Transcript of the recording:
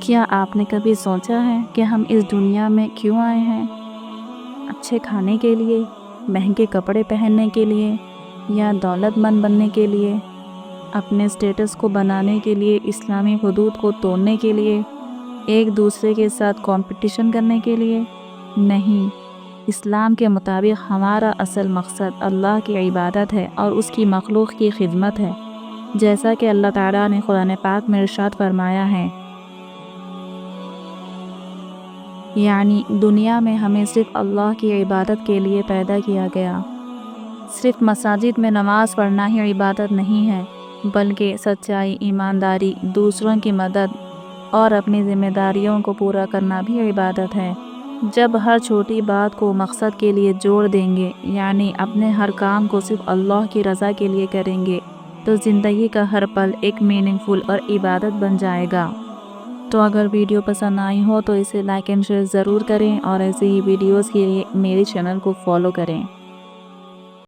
کیا آپ نے کبھی سوچا ہے کہ ہم اس دنیا میں کیوں آئے ہیں؟ اچھے کھانے کے لیے، مہنگے کپڑے پہننے کے لیے، یا دولت مند بننے کے لیے، اپنے اسٹیٹس کو بنانے کے لیے، اسلامی حدود کو توڑنے کے لیے، ایک دوسرے کے ساتھ کمپٹیشن کرنے کے لیے؟ نہیں، اسلام کے مطابق ہمارا اصل مقصد اللہ کی عبادت ہے اور اس کی مخلوق کی خدمت ہے، جیسا کہ اللہ تعالیٰ نے قرآن پاک میں ارشاد فرمایا ہے، یعنی دنیا میں ہمیں صرف اللہ کی عبادت کے لیے پیدا کیا گیا۔ صرف مساجد میں نماز پڑھنا ہی عبادت نہیں ہے، بلکہ سچائی، ایمانداری، دوسروں کی مدد اور اپنی ذمہ داریوں کو پورا کرنا بھی عبادت ہے۔ جب ہر چھوٹی بات کو مقصد کے لیے جوڑ دیں گے، یعنی اپنے ہر کام کو صرف اللہ کی رضا کے لیے کریں گے، تو زندگی کا ہر پل ایک میننگ فل اور عبادت بن جائے گا۔ تو اگر ویڈیو پسند آئی ہو تو اسے لائک اینڈ شیئر ضرور کریں، اور ایسے ہی ویڈیوز کے لیے میرے چینل کو فالو کریں۔